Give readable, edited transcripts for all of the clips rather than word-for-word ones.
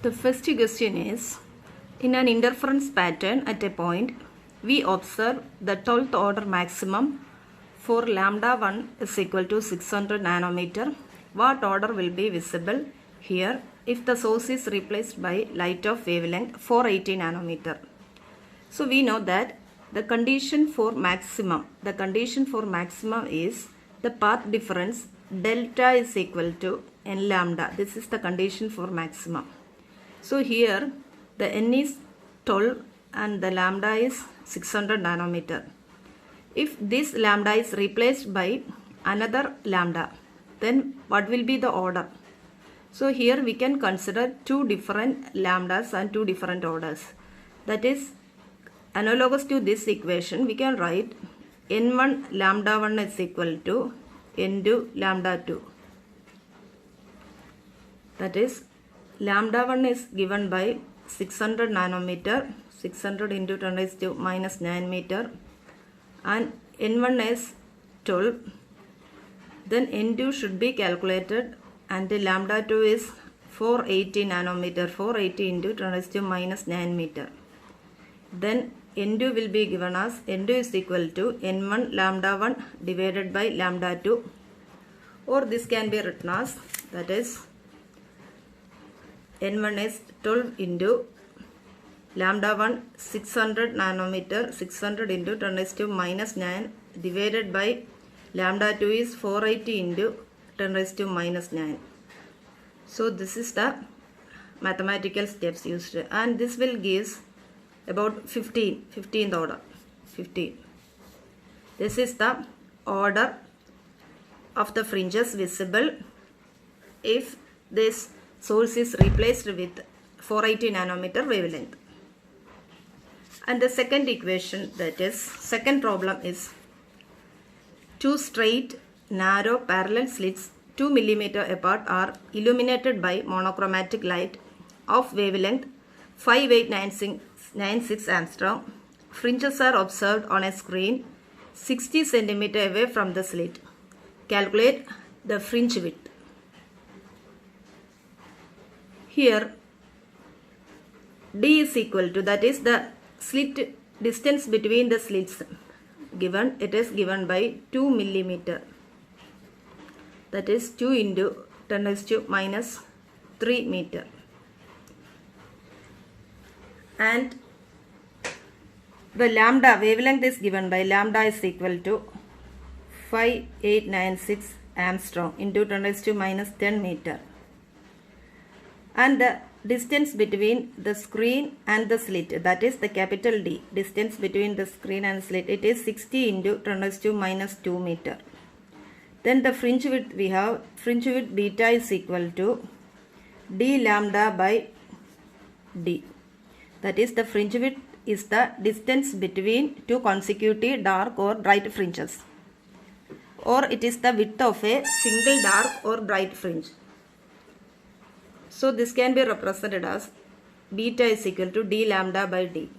The first question is, in an interference pattern at a point, we observe the 12th order maximum for lambda 1 is equal to 600 nanometer. What order will be visible here if the source is replaced by light of wavelength 480 nanometer? So we know that the condition for maximum is the path difference delta is equal to n lambda. This is the condition for maximum. So here the n is 12 and the lambda is 600 nanometer. If this lambda is replaced by another lambda, then what will be the order? So here we can consider two different lambdas and two different orders. That is analogous to this equation, we can write n1 lambda 1 is equal to n2 lambda 2. That is lambda 1 is given by 600 nanometer, 600 into 10 raised to minus 9 meter, and n1 is 12. Then n2 should be calculated, and the lambda 2 is 480 nanometer, 480 into 10 raised to minus 9 meter. Then n2 will be given as n2 is equal to n1 lambda 1 divided by lambda 2, or this can be written as, that is n1 is 12 into lambda 1 600 nanometer, 600 into 10 raised to minus 9 divided by lambda 2 is 480 into 10 raised to minus 9. So this is the mathematical steps used, and this will give about 15th order. 15. This is the order of the fringes visible if this source is replaced with 480 nanometer wavelength. And the second equation, that is second problem, is two straight narrow parallel slits 2 mm apart are illuminated by monochromatic light of wavelength 5896 angstrom. Fringes are observed on a screen 60 cm away from the slit. Calculate the fringe width. Here D is equal to, that is the slit distance between the slits given, it is given by 2 mm. That is 2 into 10 raised to minus 3 meter. And the lambda wavelength is given by lambda is equal to 5896 angstrom into 10 raised to minus 10 meter. And the distance between the screen and the slit, that is the capital D, distance between the screen and slit, it is 60 into 10 raised to minus 2 meter. Then the fringe width, we have fringe width beta is equal to d lambda by d. That is the fringe width is the distance between two consecutive dark or bright fringes, or it is the width of a single dark or bright fringe. So this can be represented as beta is equal to d lambda by d,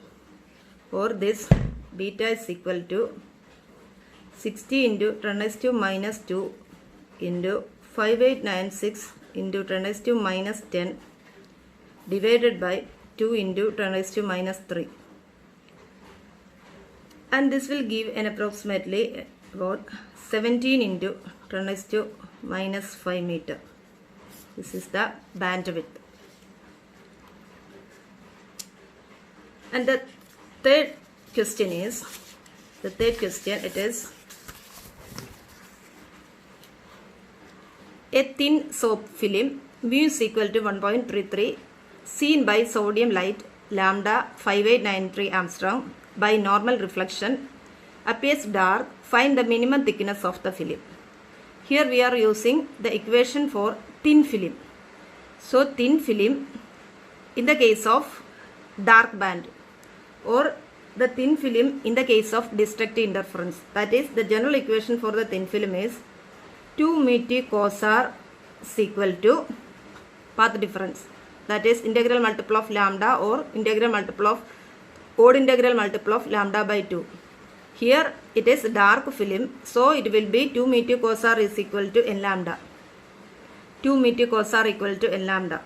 or this beta is equal to 60 into 10 raised to minus 2 into 5896 into 10 raised to minus 10 divided by 2 into 10 raised to minus 3. And this will give an approximately about 17 into 10 raised to minus 5 meter. This is the bandwidth. And the third question, it is a thin soap film mu is equal to 1.33 seen by sodium light lambda 5893 angstrom by normal reflection appears dark. Find the minimum thickness of the film. Here we are using the equation for thin film. So thin film in the case of dark band, or the thin film in the case of destructive interference. That is, the general equation for the thin film is 2 mu cos r is equal to path difference. That is integral multiple of lambda, or integral multiple of odd integral multiple of lambda by 2. Here it is dark film, so it will be 2 mu cos r is equal to n lambda. 2 mu cos r equal to n lambda.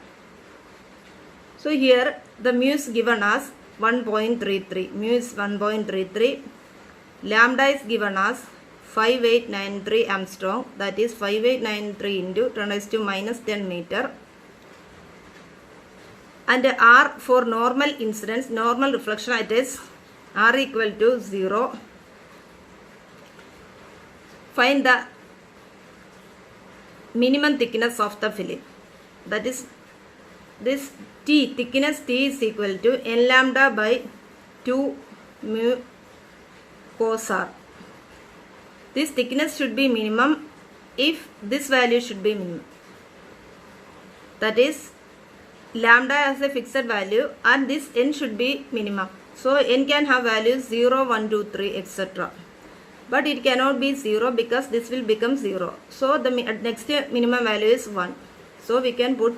So here the mu is given as 1.33. Mu is 1.33. Lambda is given as 5893 Armstrong. That is 5893 into 10 raised to minus 10 meter. And R for normal incidence, normal reflection, it is R equal to 0. Find the minimum thickness of the film. That is, this T, thickness T is equal to n lambda by 2 mu cos R. This thickness should be minimum if this value should be minimum. That is, lambda has a fixed value and this n should be minimum. So n can have values 0, 1, 2, 3, etc. But it cannot be 0 because this will become 0. So the next minimum value is 1. So we can put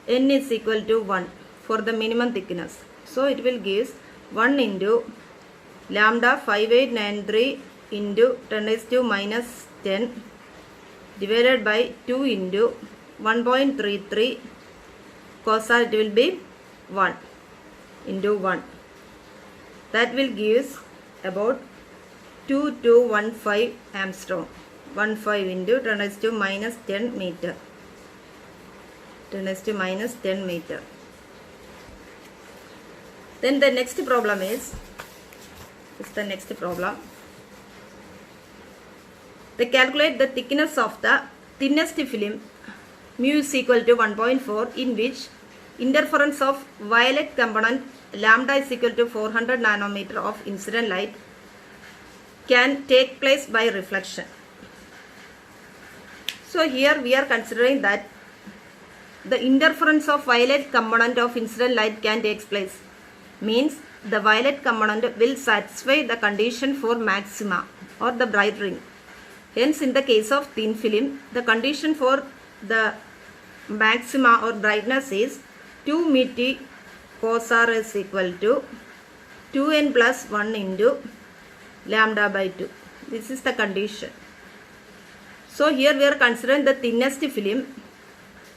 n is equal to 1 for the minimum thickness. So it will give 1 into lambda 5893 into 10 raised to minus 10 divided by 2 into 1.33 cos R, it will be 1 into 1. That will give about 2215 Armstrong. 15 into 10 raised to minus 10 meter. 10 raised to minus 10 meter. Then the next problem is the next problem. They calculate the thickness of the thinnest film mu is equal to 1.4 in which interference of violet component lambda is equal to 400 nanometer of incident light can take place by reflection. So here we are considering that the interference of violet component of incident light can take place. Means the violet component will satisfy the condition for maxima or the bright ring. Hence in the case of thin film, the condition for the maxima or brightness is 2 μt cos R is equal to 2n plus 1 into lambda by 2. This is the condition. So here we are considering the thinnest film.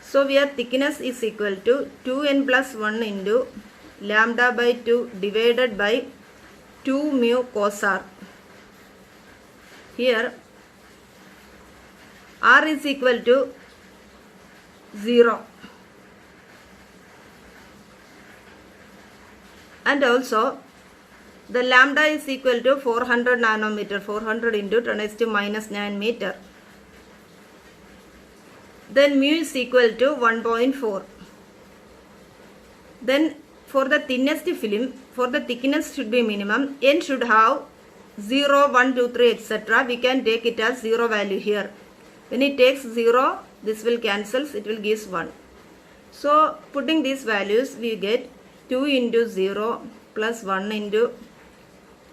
So we are thickness is equal to 2n plus 1 into lambda by 2 divided by 2 mu cos R. Here R is equal to 0. And also the lambda is equal to 400 nanometer, 400 into 10 raised to minus 9 meter. Then mu is equal to 1.4. Then for the thinnest film, for the thickness should be minimum, n should have 0, 1, 2, 3, etc. We can take it as 0 value here. When it takes 0, this will cancel, it will give 1. So putting these values, we get 2 into 0 plus 1 into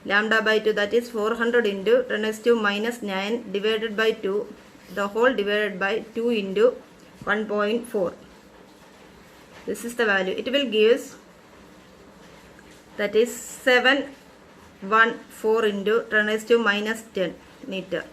lambda by 2, that is 400 into 10 raised to minus 9 divided by 2, the whole divided by 2 into 1.4. This is the value. It will give, that is 714 into 10 raised to minus 10 meter.